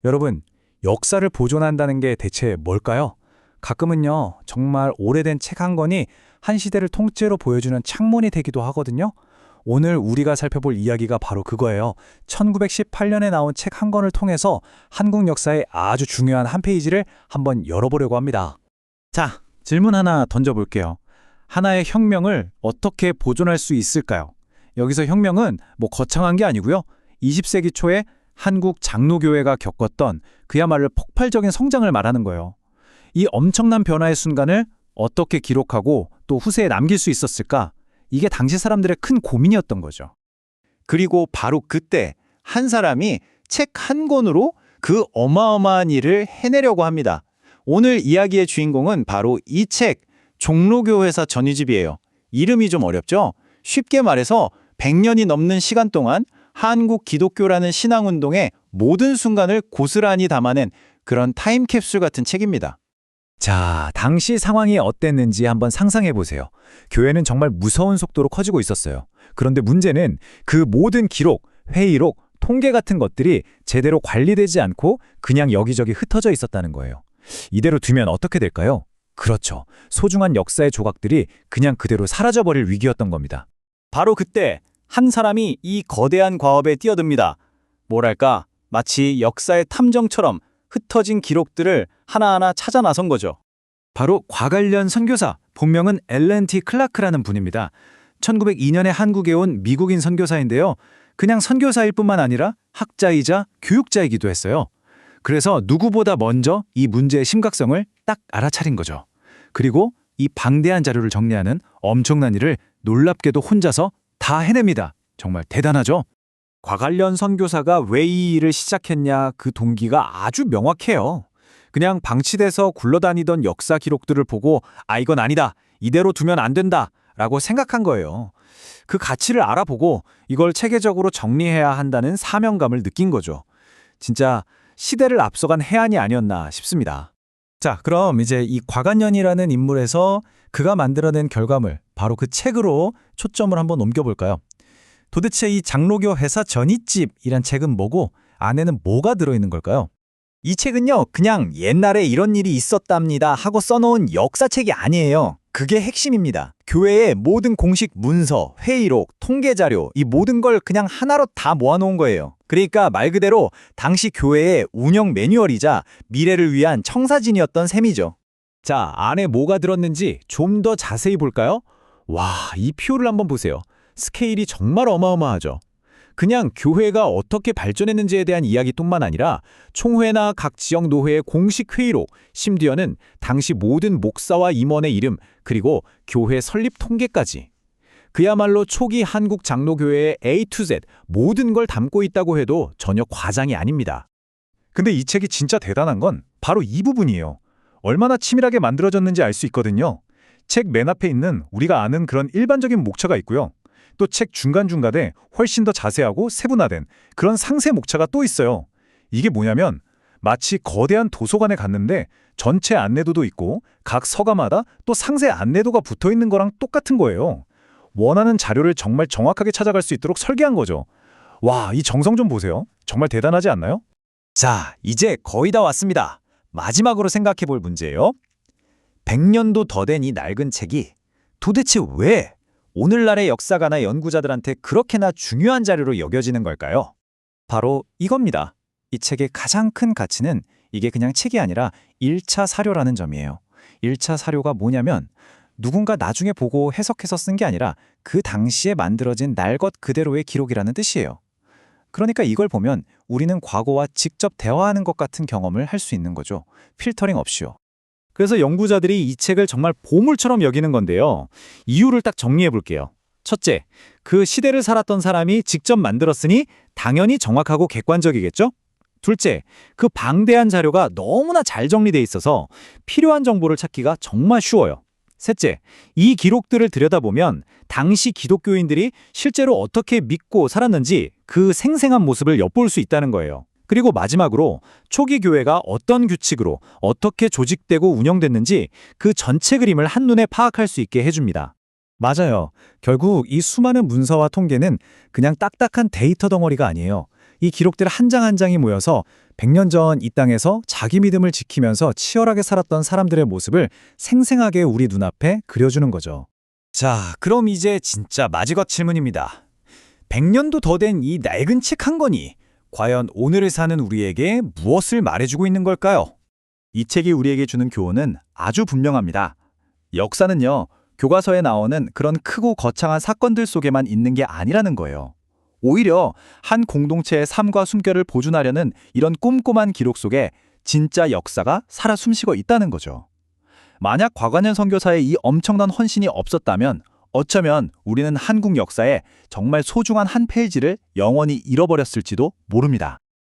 여러분, 역사를 보존한다는 게 대체 뭘까요? 가끔은요, 정말 오래된 책 한 권이 한 시대를 통째로 보여주는 창문이 되기도 하거든요. 오늘 우리가 살펴볼 이야기가 바로 그거예요. 1918년에 나온 책 한 권을 통해서 한국 역사의 아주 중요한 한 페이지를 한번 열어보려고 합니다. 자, 질문 하나 던져볼게요. 하나의 혁명을 어떻게 보존할 수 있을까요? 여기서 혁명은 거창한 게 아니고요. 20세기 초에 한국 장로교회가 겪었던 그야말로 폭발적인 성장을 말하는 거예요. 이 엄청난 변화의 순간을 어떻게 기록하고 또 후세에 남길 수 있었을까? 이게 당시 사람들의 큰 고민이었던 거죠. 그리고 바로 그때 한 사람이 책 한 권으로 그 어마어마한 일을 해내려고 합니다. 오늘 이야기의 주인공은 바로 이 책, 종로교회사 전위집이에요. 이름이 좀 어렵죠? 쉽게 말해서 100년이 넘는 시간 동안 한국 기독교라는 신앙운동의 모든 순간을 고스란히 담아낸 그런 타임캡슐 같은 책입니다. 자, 당시 상황이 어땠는지 한번 상상해 보세요. 교회는 정말 무서운 속도로 커지고 있었어요. 그런데 문제는 그 모든 기록, 회의록, 통계 같은 것들이 제대로 관리되지 않고 그냥 여기저기 흩어져 있었다는 거예요. 이대로 두면 어떻게 될까요? 그렇죠. 소중한 역사의 조각들이 그냥 그대로 사라져버릴 위기였던 겁니다. 바로 그때 한 사람이 이 거대한 과업에 뛰어듭니다. 뭐랄까, 마치 역사의 탐정처럼 흩어진 기록들을 하나하나 찾아 나선 거죠. 바로 과관련 선교사, 본명은 엘렌 T. 클라크라는 분입니다. 1902년에 한국에 온 미국인 선교사인데요. 그냥 선교사일 뿐만 아니라 학자이자 교육자이기도 했어요. 그래서 누구보다 먼저 이 문제의 심각성을 딱 알아차린 거죠. 그리고 이 방대한 자료를 정리하는 엄청난 일을 놀랍게도 혼자서 다 해냅니다. 정말 대단하죠? 과관련 선교사가 왜 이 일을 시작했냐, 그 동기가 아주 명확해요. 그냥 방치돼서 굴러다니던 역사 기록들을 보고 이건 아니다, 이대로 두면 안 된다 라고 생각한 거예요. 그 가치를 알아보고 이걸 체계적으로 정리해야 한다는 사명감을 느낀 거죠. 진짜 시대를 앞서간 해안이 아니었나 싶습니다. 자, 그럼 이제 이 과관연이라는 인물에서 그가 만들어낸 결과물, 바로 그 책으로 초점을 한번 옮겨볼까요? 도대체 이 장로교 회사 전이집이란 책은 뭐고 안에는 뭐가 들어있는 걸까요? 이 책은요, 그냥 옛날에 이런 일이 있었답니다 하고 써놓은 역사책이 아니에요. 그게 핵심입니다. 교회의 모든 공식 문서, 회의록, 통계자료, 이 모든 걸 그냥 하나로 다 모아놓은 거예요. 그러니까 말 그대로 당시 교회의 운영 매뉴얼이자 미래를 위한 청사진이었던 셈이죠. 자, 안에 뭐가 들었는지 좀 더 자세히 볼까요? 와, 이 표를 한번 보세요. 스케일이 정말 어마어마하죠. 그냥 교회가 어떻게 발전했는지에 대한 이야기뿐만 아니라 총회나 각 지역 노회의 공식 회의록, 심지어는 당시 모든 목사와 임원의 이름, 그리고 교회 설립 통계까지. 그야말로 초기 한국 장로교회의 A to Z 모든 걸 담고 있다고 해도 전혀 과장이 아닙니다. 근데 이 책이 진짜 대단한 건 바로 이 부분이에요. 얼마나 치밀하게 만들어졌는지 알 수 있거든요. 책 맨 앞에 있는 우리가 아는 그런 일반적인 목차가 있고요. 또 책 중간중간에 훨씬 더 자세하고 세분화된 그런 상세 목차가 또 있어요. 이게 뭐냐면 마치 거대한 도서관에 갔는데 전체 안내도도 있고 각 서가마다 또 상세 안내도가 붙어있는 거랑 똑같은 거예요. 원하는 자료를 정말 정확하게 찾아갈 수 있도록 설계한 거죠. 와, 이 정성 좀 보세요. 정말 대단하지 않나요? 자, 이제 거의 다 왔습니다. 마지막으로 생각해 볼 문제예요. 100년도 더 된 이 낡은 책이 도대체 왜 오늘날의 역사가나 연구자들한테 그렇게나 중요한 자료로 여겨지는 걸까요? 바로 이겁니다. 이 책의 가장 큰 가치는 이게 그냥 책이 아니라 1차 사료라는 점이에요. 1차 사료가 뭐냐면 누군가 나중에 보고 해석해서 쓴 게 아니라 그 당시에 만들어진 날 것 그대로의 기록이라는 뜻이에요. 그러니까 이걸 보면 우리는 과거와 직접 대화하는 것 같은 경험을 할 수 있는 거죠. 필터링 없이요. 그래서 연구자들이 이 책을 정말 보물처럼 여기는 건데요. 이유를 딱 정리해 볼게요. 첫째, 그 시대를 살았던 사람이 직접 만들었으니 당연히 정확하고 객관적이겠죠? 둘째, 그 방대한 자료가 너무나 잘 정리돼 있어서 필요한 정보를 찾기가 정말 쉬워요. 셋째, 이 기록들을 들여다보면 당시 기독교인들이 실제로 어떻게 믿고 살았는지 그 생생한 모습을 엿볼 수 있다는 거예요. 그리고 마지막으로 초기 교회가 어떤 규칙으로 어떻게 조직되고 운영됐는지 그 전체 그림을 한눈에 파악할 수 있게 해줍니다. 맞아요. 결국 이 수많은 문서와 통계는 그냥 딱딱한 데이터 덩어리가 아니에요. 이 기록들 한 장 한 장이 모여서 100년 전 이 땅에서 자기 믿음을 지키면서 치열하게 살았던 사람들의 모습을 생생하게 우리 눈앞에 그려주는 거죠. 자, 그럼 이제 진짜 마지막 질문입니다. 100년도 더 된 이 낡은 책 한 권이 과연 오늘을 사는 우리에게 무엇을 말해주고 있는 걸까요? 이 책이 우리에게 주는 교훈은 아주 분명합니다. 역사는요, 교과서에 나오는 그런 크고 거창한 사건들 속에만 있는 게 아니라는 거예요. 오히려 한 공동체의 삶과 숨결을 보존하려는 이런 꼼꼼한 기록 속에 진짜 역사가 살아 숨쉬고 있다는 거죠. 만약 곽완현 선교사의 이 엄청난 헌신이 없었다면 어쩌면 우리는 한국 역사에 정말 소중한 한 페이지를 영원히 잃어버렸을지도 모릅니다.